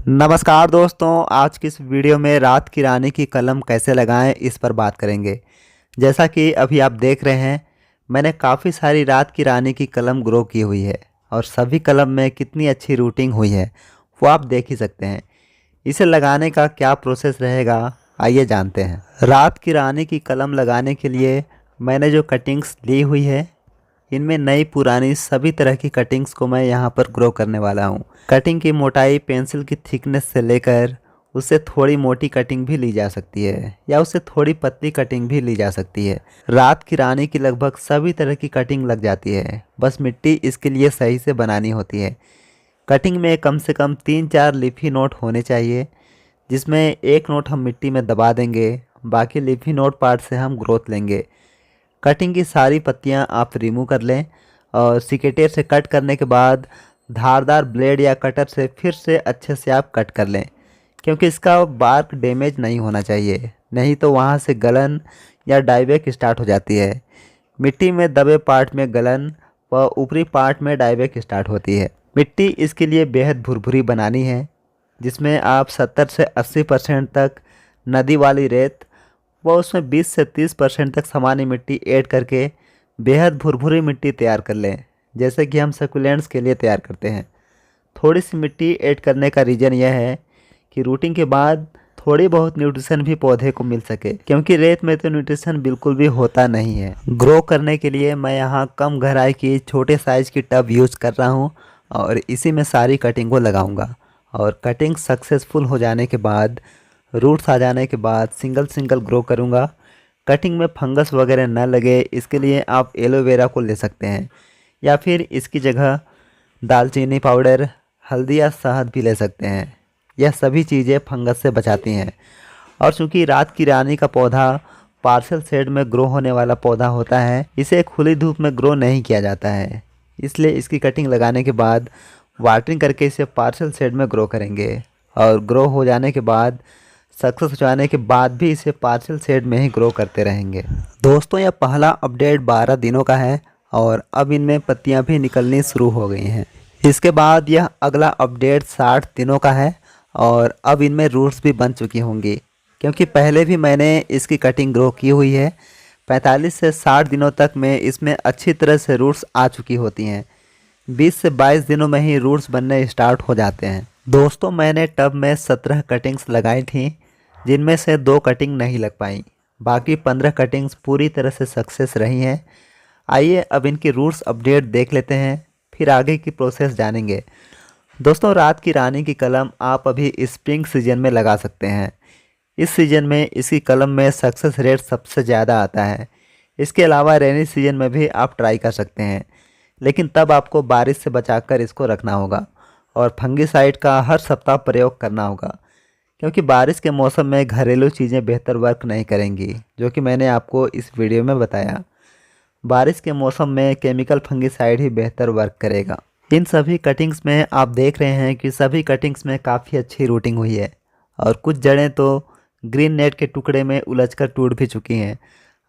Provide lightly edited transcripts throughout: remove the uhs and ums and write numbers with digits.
नमस्कार दोस्तों, आज की इस वीडियो में रात की रानी की कलम कैसे लगाएं इस पर बात करेंगे। जैसा कि अभी आप देख रहे हैं, मैंने काफ़ी सारी रात की रानी की कलम ग्रो की हुई है और सभी कलम में कितनी अच्छी रूटिंग हुई है वो आप देख ही सकते हैं। इसे लगाने का क्या प्रोसेस रहेगा, आइए जानते हैं। रात की रानी की कलम लगाने के लिए मैंने जो कटिंग्स ली हुई है, इनमें नई पुरानी सभी तरह की कटिंग्स को मैं यहाँ पर ग्रो करने वाला हूँ। कटिंग की मोटाई पेंसिल की थिकनेस से लेकर उससे थोड़ी मोटी कटिंग भी ली जा सकती है या उससे थोड़ी पतली कटिंग भी ली जा सकती है। रात की रानी की लगभग सभी तरह की कटिंग लग जाती है, बस मिट्टी इसके लिए सही से बनानी होती है। कटिंग में कम से कम 3-4 लीफी नोट होने चाहिए, जिसमें एक नोट हम मिट्टी में दबा देंगे, बाकी लीफी नोट पार्ट से हम ग्रोथ लेंगे। कटिंग की सारी पत्तियां आप रिमूव कर लें और सिकेटर से कट करने के बाद धारदार ब्लेड या कटर से फिर से अच्छे से आप कट कर लें, क्योंकि इसका बार्क डैमेज नहीं होना चाहिए, नहीं तो वहाँ से गलन या डाइबैक स्टार्ट हो जाती है। मिट्टी में दबे पार्ट में गलन व ऊपरी पार्ट में डाइबैक स्टार्ट होती है। मिट्टी इसके लिए बेहद भुरभुरी बनानी है, जिसमें आप 70 से 80% तक नदी वाली रेत व उसमें 20 से 30% तक सामान्य मिट्टी ऐड करके बेहद भुरभुरी मिट्टी तैयार कर लें, जैसे कि हम सकुलेंट्स के लिए तैयार करते हैं। थोड़ी सी मिट्टी ऐड करने का रीज़न यह है कि रूटिंग के बाद थोड़ी बहुत न्यूट्रिशन भी पौधे को मिल सके, क्योंकि रेत में तो न्यूट्रिशन बिल्कुल भी होता नहीं है। ग्रो करने के लिए मैं यहाँ कम गहराई की छोटे साइज़ की टब यूज़ कर रहा हूँ और इसी में सारी कटिंग को लगाऊंगा। और कटिंग सक्सेसफुल हो जाने के बाद, रूट्स आ जाने के बाद सिंगल सिंगल ग्रो करूँगा। कटिंग में फंगस वगैरह न लगे, इसके लिए आप एलोवेरा को ले सकते हैं या फिर इसकी जगह दालचीनी पाउडर, हल्दी या शहद भी ले सकते हैं। यह सभी चीज़ें फंगस से बचाती हैं। और चूँकि रात की रानी का पौधा पार्शियल शेड में ग्रो होने वाला पौधा होता है, इसे खुली धूप में ग्रो नहीं किया जाता है, इसलिए इसकी कटिंग लगाने के बाद वाटरिंग करके इसे पार्शियल शेड में ग्रो करेंगे और ग्रो हो जाने के बाद, सक्सेस हो जाने के बाद भी इसे पार्शियल शेड में ही ग्रो करते रहेंगे। दोस्तों, यह पहला अपडेट 12 दिनों का है और अब इनमें पत्तियां भी निकलनी शुरू हो गई हैं। इसके बाद यह अगला अपडेट 60 दिनों का है और अब इनमें रूट्स भी बन चुकी होंगी, क्योंकि पहले भी मैंने इसकी कटिंग ग्रो की हुई है। 45 से 60 दिनों तक में इसमें अच्छी तरह से रूट्स आ चुकी होती हैं। 20 से 22 दिनों में ही रूट्स बनने स्टार्ट हो जाते हैं। दोस्तों, मैंने टब में 17 कटिंग्स लगाई थी, जिनमें से 2 कटिंग नहीं लग पाई, बाकी 15 कटिंग्स पूरी तरह से सक्सेस रही हैं। आइए अब इनकी रूट्स अपडेट देख लेते हैं, फिर आगे की प्रोसेस जानेंगे। दोस्तों, रात की रानी की कलम आप अभी स्प्रिंग सीजन में लगा सकते हैं। इस सीजन में इसकी कलम में सक्सेस रेट सबसे ज़्यादा आता है। इसके अलावा रेनी सीजन में भी आप ट्राई कर सकते हैं, लेकिन तब आपको बारिश से बचाकर इसको रखना होगा और फंगिसाइड का हर सप्ताह प्रयोग करना होगा, क्योंकि बारिश के मौसम में घरेलू चीज़ें बेहतर वर्क नहीं करेंगी, जो कि मैंने आपको इस वीडियो में बताया। बारिश के मौसम में केमिकल फंगिसाइड ही बेहतर वर्क करेगा। इन सभी कटिंग्स में आप देख रहे हैं कि सभी कटिंग्स में काफ़ी अच्छी रूटिंग हुई है और कुछ जड़ें तो ग्रीन नेट के टुकड़े में उलझकर टूट भी चुकी हैं।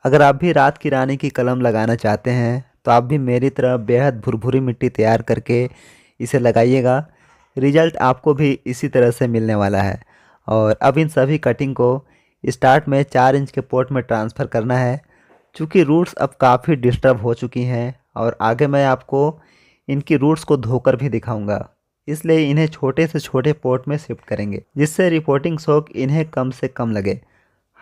अगर आप भी रात की रानी की कलम लगाना चाहते हैं तो आप भी मेरी तरह बेहद भुरभुरी मिट्टी तैयार करके इसे लगाइएगा। रिजल्ट आपको भी इसी तरह से मिलने वाला है। और अब इन सभी कटिंग को स्टार्ट में 4 इंच के पॉट में ट्रांसफ़र करना है। चूँकि रूट्स अब काफ़ी डिस्टर्ब हो चुकी हैं और आगे मैं आपको इनकी रूट्स को धोकर भी दिखाऊंगा, इसलिए इन्हें छोटे से छोटे पॉट में शिफ्ट करेंगे, जिससे रिपोर्टिंग शौक इन्हें कम से कम लगे।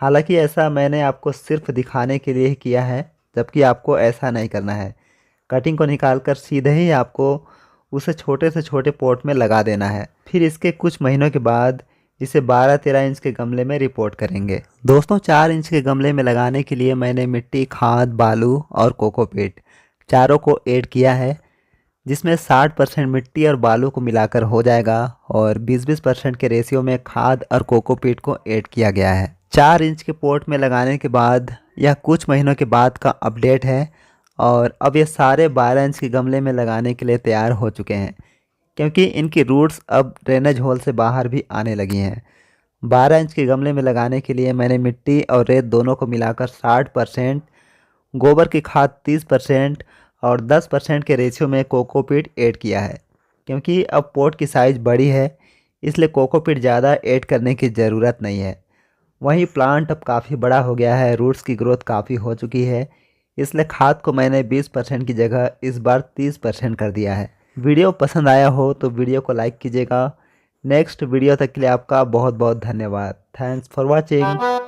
हालांकि ऐसा मैंने आपको सिर्फ दिखाने के लिए ही किया है, जबकि आपको ऐसा नहीं करना है। कटिंग को निकालकर सीधे ही आपको उसे छोटे से छोटे पॉट में लगा देना है। फिर इसके कुछ महीनों के बाद इसे 12-13 इंच के गमले में रिपोर्ट करेंगे। दोस्तों, 4 इंच के गमले में लगाने के लिए मैंने मिट्टी, खाद, बालू और कोकोपीट चारों को ऐड किया है, जिसमें 60% मिट्टी और बालू को मिलाकर हो जाएगा और 20-20% के रेशियो में खाद और कोकोपीट को ऐड किया गया है। 4 इंच के पॉट में लगाने के बाद यह कुछ महीनों के बाद का अपडेट है और अब ये सारे 12 इंच के गमले में लगाने के लिए तैयार हो चुके हैं, क्योंकि इनकी रूट्स अब ड्रेनेज होल से बाहर भी आने लगी हैं। 12 इंच के गमले में लगाने के लिए मैंने मिट्टी और रेत दोनों को मिलाकर 60%, गोबर की खाद 30% और 10% के रेशियो में कोकोपीट ऐड किया है, क्योंकि अब पॉट की साइज़ बड़ी है, इसलिए कोकोपीट ज़्यादा ऐड करने की ज़रूरत नहीं है। वहीं प्लांट अब काफ़ी बड़ा हो गया है, रूट्स की ग्रोथ काफ़ी हो चुकी है, इसलिए खाद को मैंने 20% की जगह इस बार 30% कर दिया है। वीडियो पसंद आया हो तो वीडियो को लाइक कीजिएगा। नेक्स्ट वीडियो तक के लिए आपका बहुत बहुत धन्यवाद। Thanks for watching.